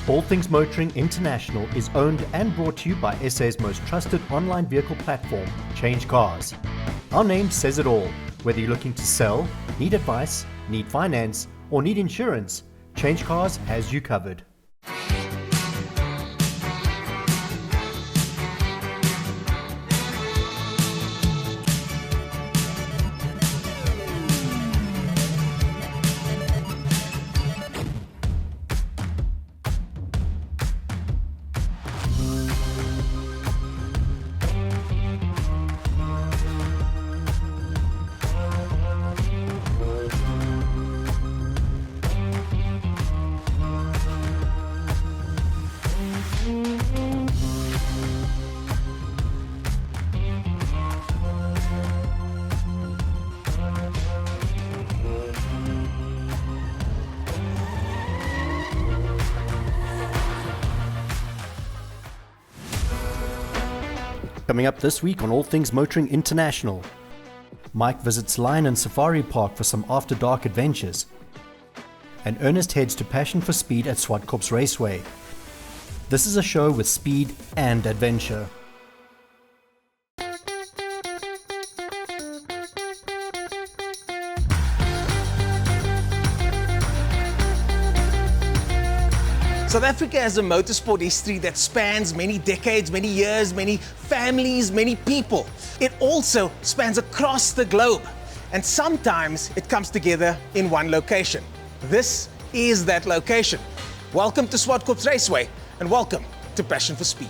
All Things Motoring International is owned and brought to you by SA's most trusted online vehicle platform, CHANGECARS. Our name says it all. Whether you're looking to sell, need advice, need finance, or need insurance, CHANGECARS has you covered. Coming up this week on All Things Motoring International, Mike visits Lion and Safari Park for some after-dark adventures, and Ernest heads to Passion for Speed at Zwartkops Raceway. This is a show with speed and adventure. South Africa has a motorsport history that spans many decades, many years, many families, many people. It also spans across the globe, and sometimes it comes together in one location. This is that location. Welcome to Zwartkops Raceway, and welcome to Passion for Speed.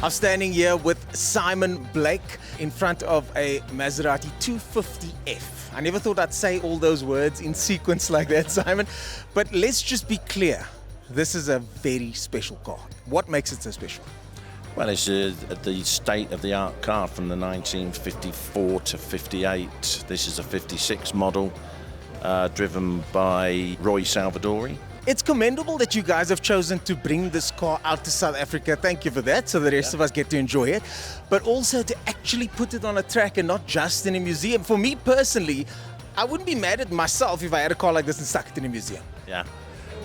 I'm standing here with Simon Blake in front of a Maserati 250F. I never thought I'd say all those words in sequence like that, Simon. But let's just be clear. This is a very special car. What makes it so special? Well, it's the state-of-the-art car from the 1954 to 58. This is a 56 model, driven by Roy Salvadori. It's commendable that you guys have chosen to bring this car out to South Africa. Thank you for that, so the rest of us get to enjoy it. But also to actually put it on a track and not just in a museum. For me personally, I wouldn't be mad at myself if I had a car like this and stuck it in a museum. Yeah.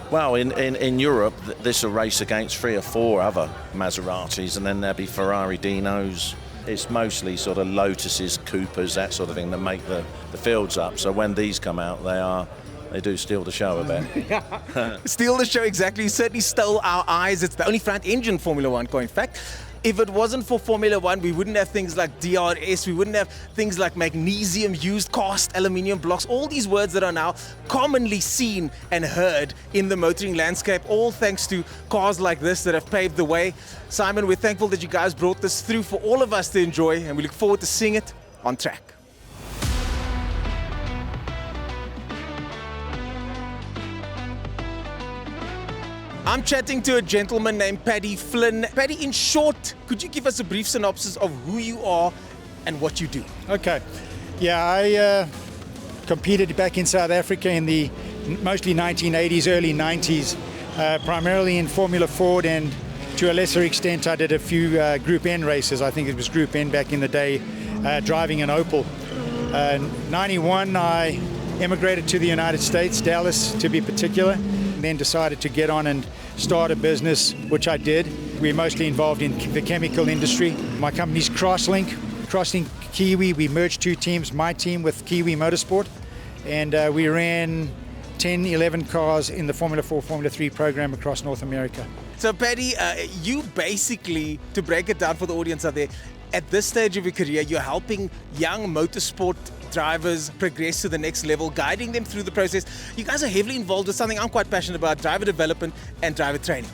Well, in Europe, this will race against 3 or 4 other Maseratis, and then there'll be Ferrari Dinos. It's mostly sort of Lotuses, Coopers, that sort of thing that make the fields up. So when these come out, they do steal the show a bit. Steal the show, exactly. You certainly stole our eyes. It's the only front-engine Formula One car, in fact. If it wasn't for Formula One, we wouldn't have things like DRS, we wouldn't have things like magnesium used, cast aluminium blocks, all these words that are now commonly seen and heard in the motoring landscape, all thanks to cars like this that have paved the way. Simon, we're thankful that you guys brought this through for all of us to enjoy, and we look forward to seeing it on track. I'm chatting to a gentleman named Paddy Flynn. Paddy, in short, could you give us a brief synopsis of who you are and what you do? Okay. Yeah, I competed back in South Africa in the mostly 1980s, early 90s, primarily in Formula Ford, and to a lesser extent I did a few Group N races. I think it was Group N back in the day, driving an Opel. 91, I emigrated to the United States, Dallas to be particular. Then decided to get on and start a business, which I did. We're mostly involved in the chemical industry. My company's Crosslink Kiwi. We merged 2 teams, my team with Kiwi Motorsport, and we ran 10, 11 cars in the Formula 4, Formula 3 program across North America. So Paddy, you basically, to break it down for the audience out there, at this stage of your career, you're helping young motorsport drivers progress to the next level, guiding them through the process. You guys are heavily involved with something I'm quite passionate about, driver development and driver training.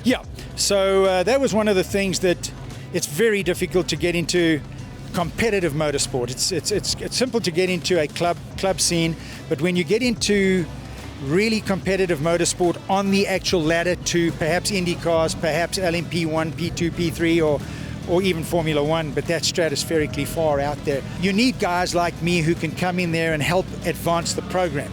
Yeah, so that was one of the things that it's very difficult to get into competitive motorsport. It's simple to get into a club scene, but when you get into really competitive motorsport on the actual ladder to perhaps Indy cars, perhaps LMP1, P2, P3, or even Formula One, but that's stratospherically far out there. You need guys like me who can come in there and help advance the program.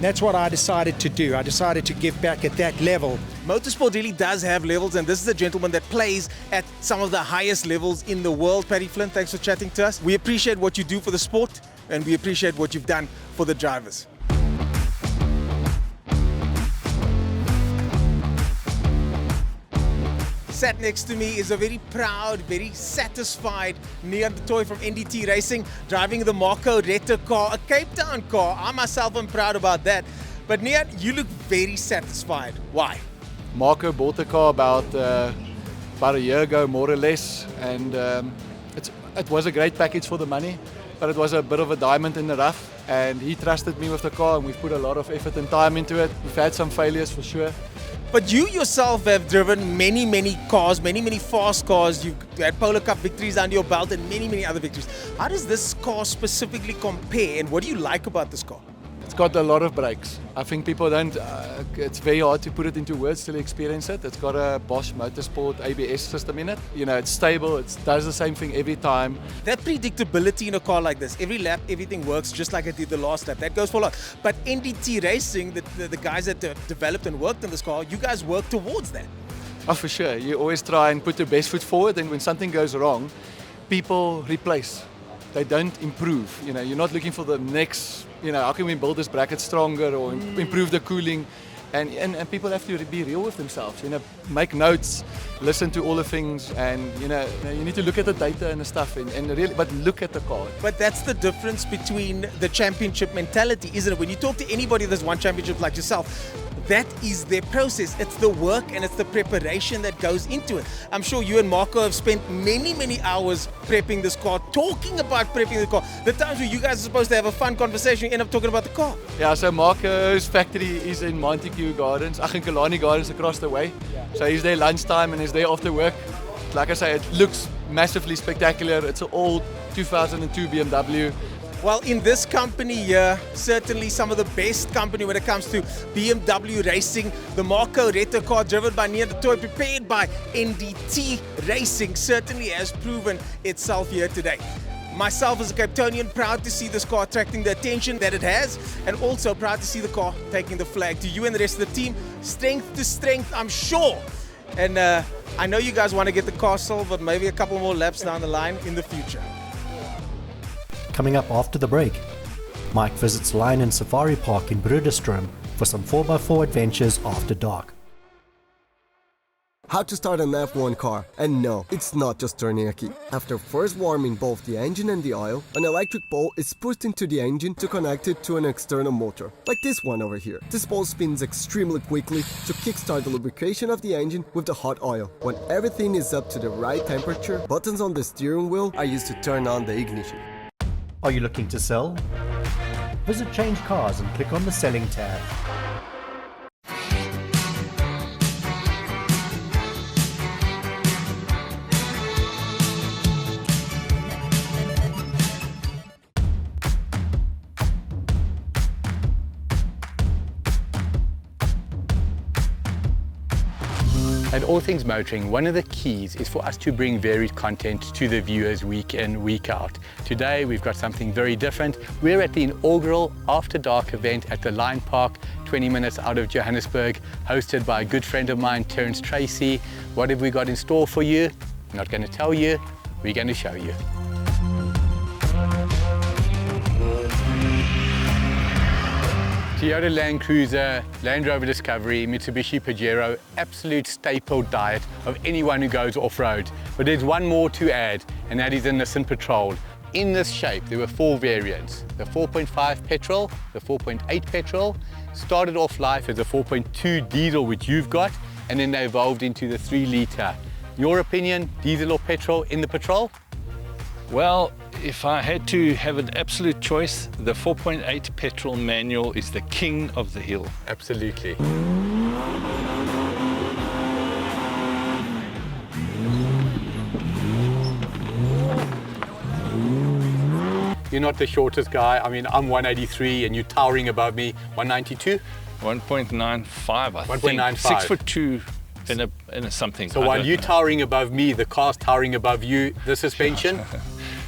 That's what I decided to do. I decided to give back at that level. Motorsport really does have levels, and this is a gentleman that plays at some of the highest levels in the world. Paddy Flynn, thanks for chatting to us. We appreciate what you do for the sport, and we appreciate what you've done for the drivers. Sat next to me is a very proud, very satisfied Neon the Toy from NDT Racing, driving the Marco Retta car, a Cape Town car. I myself am proud about that. But Neon, you look very satisfied. Why? Marco bought the car about a year ago, more or less, and it was a great package for the money, but it was a bit of a diamond in the rough, and he trusted me with the car, and we've put a lot of effort and time into it. We've had some failures for sure. But you yourself have driven many cars, many fast cars. You've had Polo Cup victories under your belt and many other victories. How does this car specifically compare, and what do you like about this car? It's got a lot of brakes. I think people don't, it's very hard to put it into words till you experience it. It's got a Bosch Motorsport ABS system in it. You know, it's stable, it does the same thing every time. That predictability in a car like this, every lap, everything works just like it did the last lap. That goes for a lot. But NDT Racing, the guys that developed and worked on this car, you guys work towards that. Oh, for sure. You always try and put your best foot forward, and when something goes wrong, people replace. They don't improve. You know, you're not looking for the next, you know, how can we build this bracket stronger or improve the cooling? And people have to be real with themselves, you know, make notes, listen to all the things, and you need to look at the data and the stuff, and really, but look at the car. But that's the difference between the championship mentality, isn't it? When you talk to anybody that's won championship like yourself, that is their process. It's the work and it's the preparation that goes into it. I'm sure you and Marco have spent many hours prepping this car, talking about prepping the car. The times where you guys are supposed to have a fun conversation, you end up talking about the car. Yeah, so Marco's factory is in Montague Gardens, in Kalani Gardens across the way. Yeah. So he's there lunchtime and he's there after work. Like I say, it looks massively spectacular. It's an old 2002 BMW. Well, in this company here, certainly some of the best company when it comes to BMW racing. The Marco Retta car driven by Neon the Toy, prepared by NDT Racing, certainly has proven itself here today. Myself as a Cape Townian, proud to see this car attracting the attention that it has, and also proud to see the car taking the flag. To you and the rest of the team, strength to strength, I'm sure. And I know you guys want to get the car sold, but maybe a couple more laps down the line in the future. Coming up after the break, Mike visits Lion and Safari Park in Broederstroom for some 4x4 adventures after dark. How to start an F1 car, and no, it's not just turning a key. After first warming both the engine and the oil, an electric pole is pushed into the engine to connect it to an external motor, like this one over here. This pole spins extremely quickly to kickstart the lubrication of the engine with the hot oil. When everything is up to the right temperature, buttons on the steering wheel are used to turn on the ignition. Are you looking to sell? Visit Change Cars and click on the Selling tab. At All Things Motoring, one of the keys is for us to bring varied content to the viewers week in, week out. Today we've got something very different. We're at the inaugural After Dark event at the Lion Park, 20 minutes out of Johannesburg, hosted by a good friend of mine, Terence Tracy. What have we got in store for you? I'm not going to tell you, we're going to show you. Toyota Land Cruiser, Land Rover Discovery, Mitsubishi Pajero, absolute staple diet of anyone who goes off-road. But there's one more to add, and that is the Nissan Patrol. In this shape, there were 4 variants. The 4.5 petrol, the 4.8 petrol, started off life as a 4.2 diesel, which you've got, and then they evolved into the 3-litre. Your opinion, diesel or petrol in the Patrol? Well, if I had to have an absolute choice, the 4.8 petrol manual is the king of the hill. Absolutely. You're not the shortest guy. I mean, I'm 183 and you're towering above me. 192? 1.95, I 1.95. think. 6'2" in a something. So while you're towering above me, the car's towering above you, the suspension?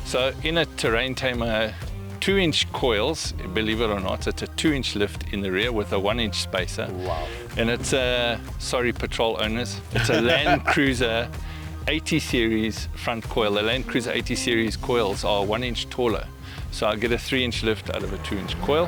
So in a Terrain Tamer, 2-inch coils, believe it or not, it's a 2-inch lift in the rear with a 1-inch spacer. Wow. And it's a, sorry Patrol owners, it's a Land Cruiser 80 series front coil. The Land Cruiser 80 series coils are 1 inch taller. So I get a 3-inch lift out of a 2-inch coil.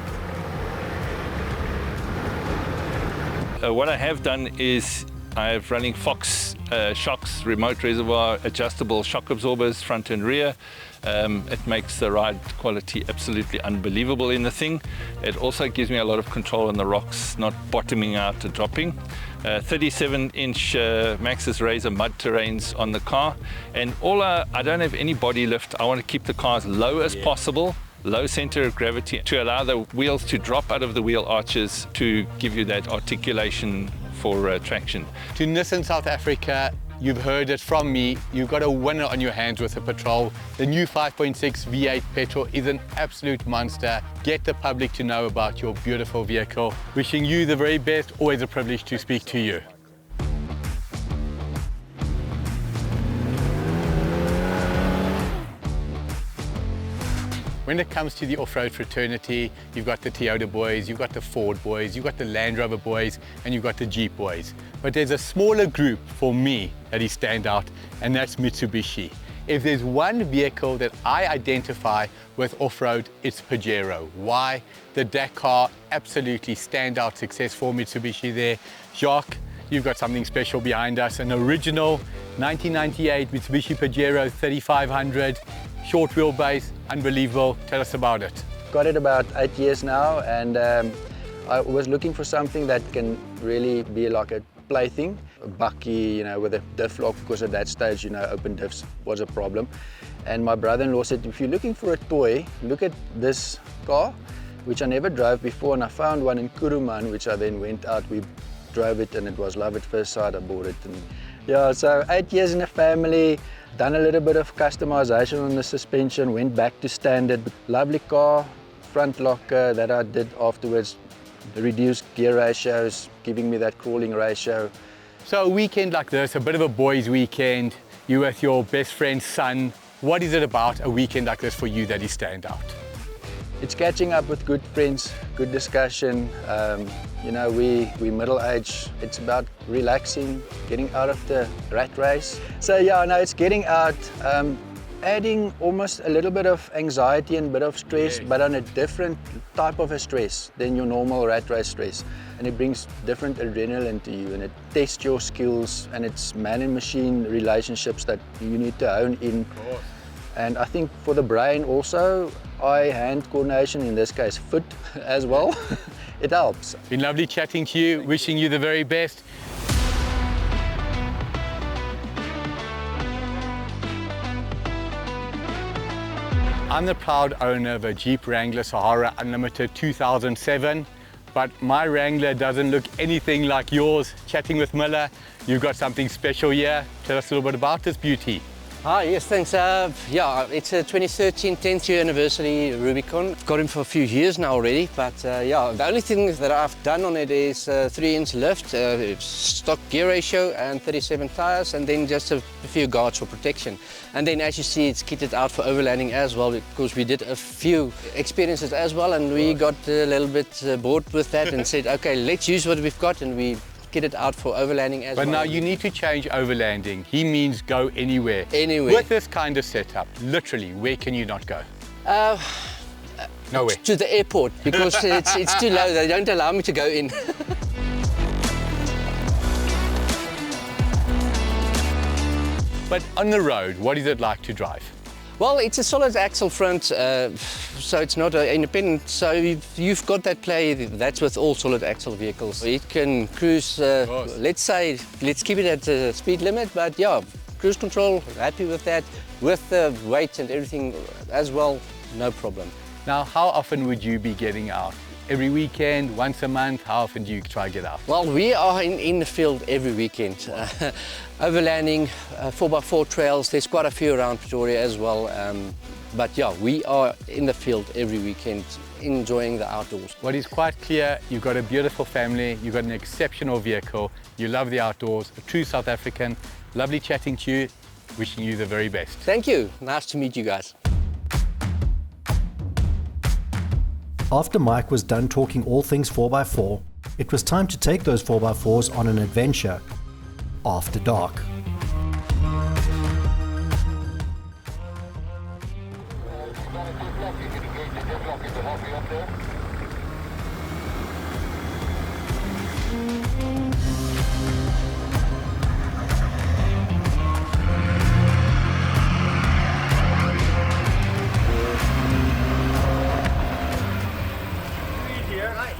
What I have done is I have running Fox shocks, remote reservoir, adjustable shock absorbers, front and rear. It makes the ride quality absolutely unbelievable in the thing. It also gives me a lot of control on the rocks, not bottoming out or dropping. 37-inch Maxxis Razor mud terrains on the car, and I don't have any body lift. I want to keep the car as low as possible, low center of gravity, to allow the wheels to drop out of the wheel arches to give you that articulation for traction. To Nissan South Africa, you've heard it from me, you've got a winner on your hands with the Patrol. The new 5.6 V8 petrol is an absolute monster. Get the public to know about your beautiful vehicle. Wishing you the very best, always a privilege to speak to you. When it comes to the off-road fraternity, you've got the Toyota boys, you've got the Ford boys, you've got the Land Rover boys, and you've got the Jeep boys. But there's a smaller group for me that is stand out, and that's Mitsubishi. If there's one vehicle that I identify with off-road, it's Pajero. Why? The Dakar, absolutely standout success for Mitsubishi there. Jacques, you've got something special behind us, an original 1998 Mitsubishi Pajero 3500. Short wheelbase, unbelievable. Tell us about it. Got it about 8 years now, and I was looking for something that can really be like a plaything. A bucky, with a diff lock, because at that stage, open diffs was a problem. And my brother-in-law said, if you're looking for a toy, look at this car, which I never drove before, and I found one in Kuruman, which I then went out, we drove it, and it was love at first sight. I bought it, and yeah, so 8 years in the family. Done a little bit of customization on the suspension, went back to standard. Lovely car, front locker that I did afterwards, the reduced gear ratios, giving me that crawling ratio. So a weekend like this, a bit of a boys' weekend, you with your best friend's son. What is it about a weekend like this for you that is stand out? It's catching up with good friends, good discussion. We middle-aged. It's about relaxing, getting out of the rat race. So yeah, no, it's getting out, adding almost a little bit of anxiety and a bit of stress, but on a different type of a stress than your normal rat race stress. And it brings different adrenaline to you, and it tests your skills, and it's man and machine relationships that you need to hone in. And I think for the brain also, eye-hand coordination, in this case foot as well, it helps. Been lovely chatting to you, wishing you the very best. I'm the proud owner of a Jeep Wrangler Sahara Unlimited 2007, but my Wrangler doesn't look anything like yours. Chatting with Miller, you've got something special here. Tell us a little bit about this beauty. Yes, thanks. Yeah, it's a 2013 10th year anniversary Rubicon. Got him for a few years now already, but yeah, the only thing that I've done on it is 3-inch lift, stock gear ratio and 37 tires, and then just a few guards for protection. And then as you see, it's kitted out for overlanding as well, because we did a few experiences as well, and we got a little bit bored with that and said, okay, let's use what we've got, and we get it out for overlanding as well. But now you need to change overlanding. He means go anywhere. Anywhere. With this kind of setup, literally, where can you not go? Nowhere. To the airport, because it's too low. They don't allow me to go in. But on the road, what is it like to drive? Well, it's a solid axle front, so it's not independent. So you've got that play. That's with all solid axle vehicles. It can cruise. Let's keep it at the speed limit. But yeah, cruise control. Happy with that. With the weight and everything as well, no problem. Now, how often would you be getting out? Every weekend, once a month? How often do you try to get out? Well, we are in the field every weekend. Overlanding, 4x4 trails, there's quite a few around Pretoria as well. But yeah, we are in the field every weekend, enjoying the outdoors. What is quite clear, you've got a beautiful family, you've got an exceptional vehicle, you love the outdoors, a true South African. Lovely chatting to you, wishing you the very best. Thank you, nice to meet you guys. After Mike was done talking all things 4x4, it was time to take those 4x4s on an adventure after dark. right.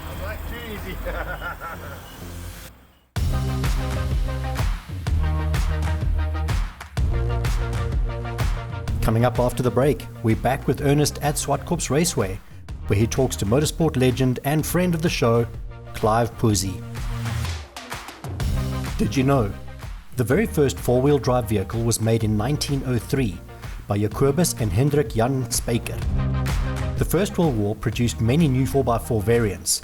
Too easy. Coming up after the break, we're back with Ernest at Zwartkops Raceway, where he talks to motorsport legend and friend of the show, Clive Puzey. Did you know? The very first four-wheel drive vehicle was made in 1903 by Jacobus and Hendrik Jan Spijker. The First World War produced many new 4x4 variants.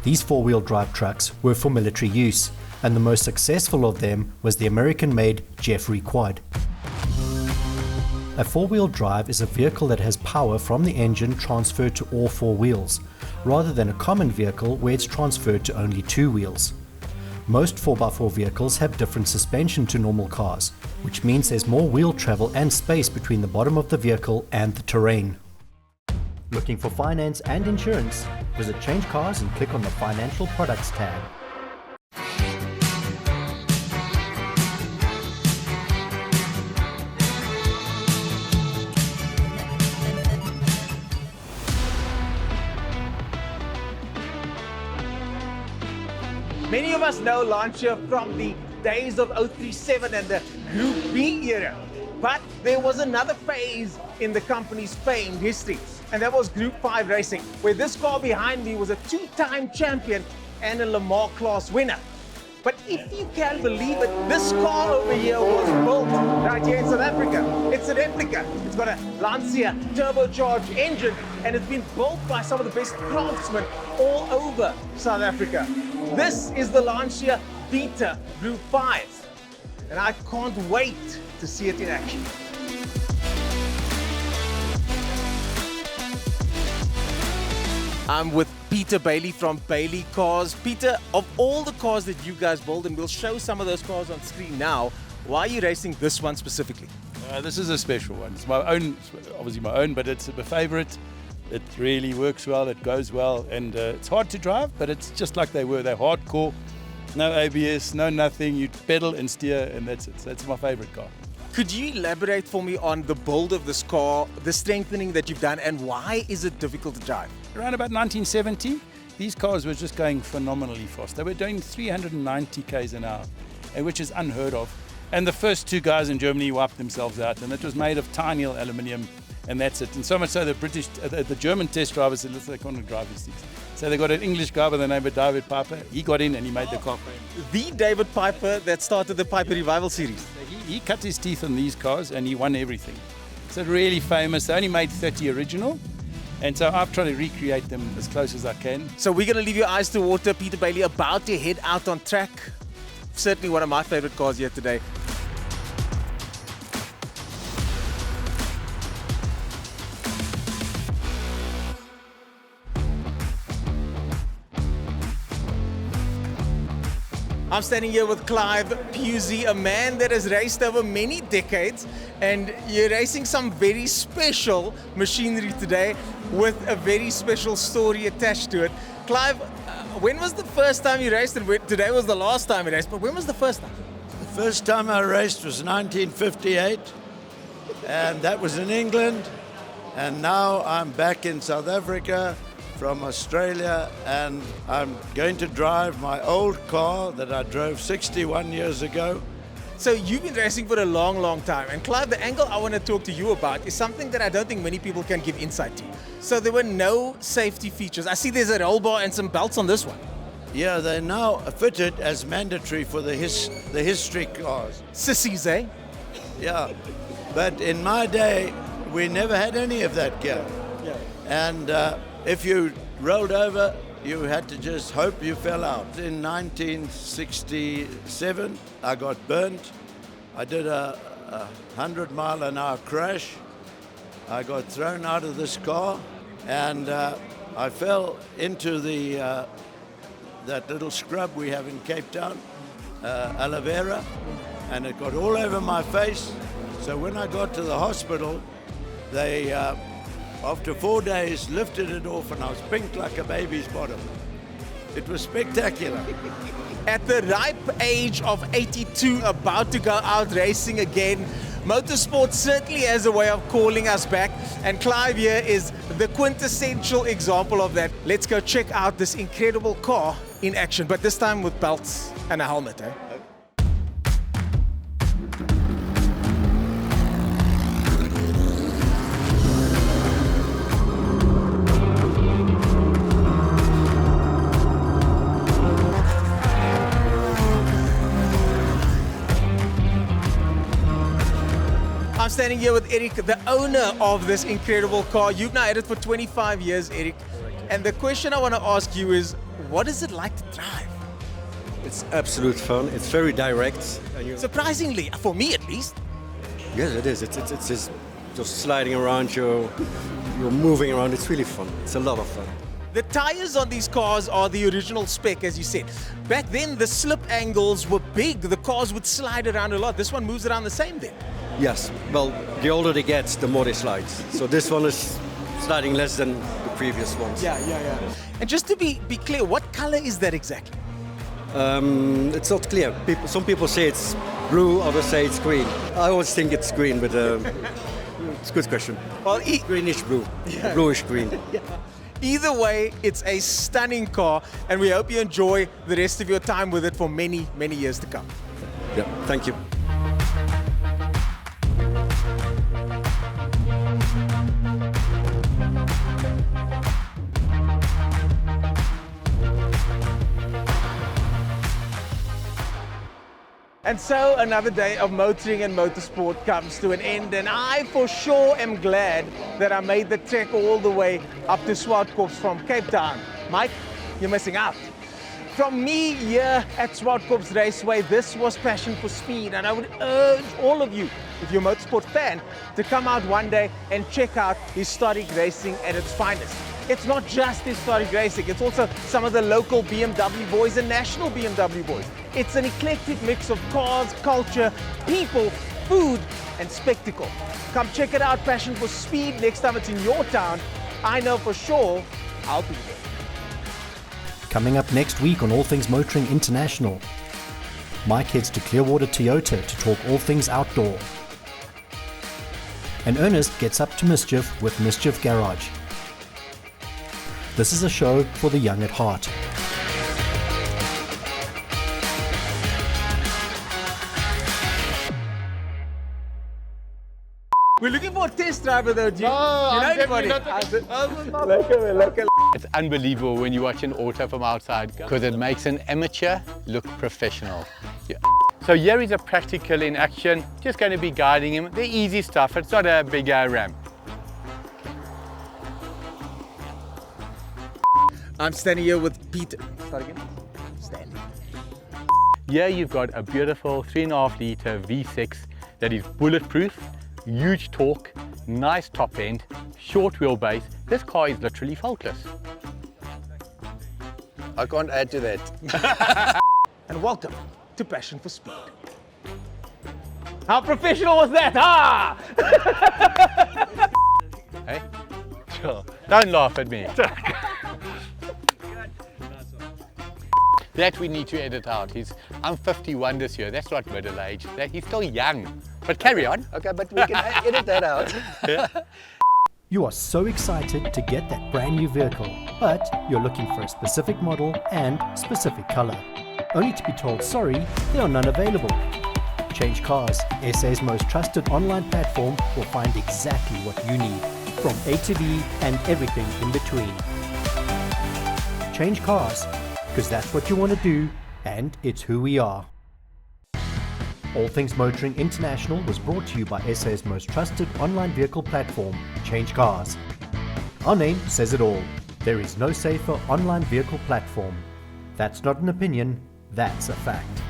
These four-wheel drive trucks were for military use, and the most successful of them was the American-made Jeffrey Quad. A four-wheel drive is a vehicle that has power from the engine transferred to all four wheels, rather than a common vehicle where it's transferred to only two wheels. Most 4x4 vehicles have different suspension to normal cars, which means there's more wheel travel and space between the bottom of the vehicle and the terrain. Looking for finance and insurance? Visit Change Cars and click on the Financial Products tab. Many of us know Lancia from the days of 037 and the Group B era. But there was another phase in the company's famed history, and that was Group 5 racing, where this car behind me was a two-time champion and a Le Mans class winner. But if you can believe it, this car over here was built right here in South Africa. It's a replica. It's got a Lancia turbocharged engine, and it's been built by some of the best craftsmen all over South Africa. This is the Lancia Vita Group 5, and I can't wait to see it in action. I'm with Peter Bailey from Bailey Cars. Peter, of all the cars that you guys build, and we'll show some of those cars on screen now, why are you racing this one specifically? This is a special one. It's my own, obviously my own, but it's my favorite. It really works well, it goes well, and it's hard to drive, but it's just like they were. They're hardcore, no ABS, no nothing. You pedal and steer, and that's it. That's my favorite car. Could you elaborate for me on the build of this car, the strengthening that you've done, and why is it difficult to drive? Around about 1970, these cars were just going phenomenally fast. They were doing 390 k's an hour, which is unheard of. And the first two guys in Germany wiped themselves out, and it was made of tiny aluminium, and that's it. And so much so the German test drivers said, listen, they can't drive these things. So they got an English guy by the name of David Piper. He got in and he made the car for him. The David Piper that started the Piper Revival series. He cut his teeth on these cars and he won everything. So really famous. They only made 30 original. And so I've tried to recreate them as close as I can. So we're going to leave your eyes to water. Peter Bailey about to head out on track. Certainly one of my favorite cars here today. I'm standing here with Clive Puzey, a man that has raced over many decades, and you're racing some very special machinery today with a very special story attached to it. Clive, when was the first time you raced? And today was the last time you raced, but when was the first time? The first time I raced was 1958, and that was in England, and now I'm back in South Africa from Australia, and I'm going to drive my old car that I drove 61 years ago. So you've been racing for a long, long time. And Clive, the angle I want to talk to you about is something that I don't think many people can give insight to. So there were no safety features. I see there's a roll bar and some belts on this one. Yeah, they're now fitted as mandatory for the history cars. Sissies, eh? Yeah, but in my day, we never had any of that gear. Yeah. And if you rolled over, you had to just hope you fell out. In 1967, I got burnt. I did a 100-mile-an-hour crash. I got thrown out of this car, and I fell into that little scrub we have in Cape Town, aloe vera, and it got all over my face. So when I got to the hospital, they after 4 days, lifted it off, and I was pink like a baby's bottom. It was spectacular. At the ripe age of 82, about to go out racing again, Motorsport certainly has a way of calling us back, and Clive here is the quintessential example of that. Let's go check out this incredible car in action, but this time with belts and a helmet. I'm standing here with Eric, the owner of this incredible car. You've now had it for 25 years, Eric. And the question I want to ask you is, what is it like to drive? It's absolute fun. It's very direct. Surprisingly, for me at least. Yes, it is. It's just sliding around, you're moving around. It's really fun. It's a lot of fun. The tires on these cars are the original spec, as you said. Back then, the slip angles were big. The cars would slide around a lot. This one moves around the same then. Yes. Well, the older they get, the more they slide. So this one is sliding less than the previous ones. Yeah. And just to be clear, what color is that exactly? It's not clear. Some people say it's blue, others say it's green. I always think it's green, but it's a good question. Well, greenish blue, bluish green. Yeah. Either way, it's a stunning car, and we hope you enjoy the rest of your time with it for many, many years to come. Yeah, thank you. And so another day of motoring and motorsport comes to an end, and I for sure am glad that I made the trek all the way up to Zwartkops from Cape Town. Mike, you're missing out. From me here at Zwartkops Raceway, this was Passion for Speed, and I would urge all of you, if you're a motorsport fan, to come out one day and check out historic racing at its finest. It's not just historic racing, it's also some of the local BMW boys and national BMW boys. It's an eclectic mix of cars, culture, people, food, and spectacle. Come check it out, Passion for Speed. Next time it's in your town, I know for sure I'll be there. Coming up next week on All Things Motoring International, Mike heads to Clearwater Toyota to talk all things outdoor. And Ernest gets up to mischief with Mischief Garage. This is a show for the young at heart. We're looking for a test driver though, do you? No, you know I'm anybody? It's unbelievable when you watch an auto from outside because it makes an amateur look professional. Yeah. So here is a practical in action, just going to be guiding him. The easy stuff, it's not a big ramp. I'm standing here with Peter. Start again. Standing. Here you've got a beautiful 3.5 litre V6 that is bulletproof, huge torque, nice top end, short wheelbase. This car is literally faultless. I can't add to that. And welcome to Passion for Speed. How professional was that? Ah! Hey? Sure. Don't laugh at me. That we need to edit out. I'm 51 this year. That's not middle age. He's still young. But carry on. Okay, but we can edit that out. Yeah. You are so excited to get that brand new vehicle, but you're looking for a specific model and specific color. Only to be told, sorry, there are none available. Change Cars, SA's most trusted online platform, will find exactly what you need, from A to V and everything in between. Change Cars, because that's what you want to do, and it's who we are. All Things Motoring International was brought to you by SA's most trusted online vehicle platform, Change Cars. Our name says it all. There is no safer online vehicle platform. That's not an opinion, that's a fact.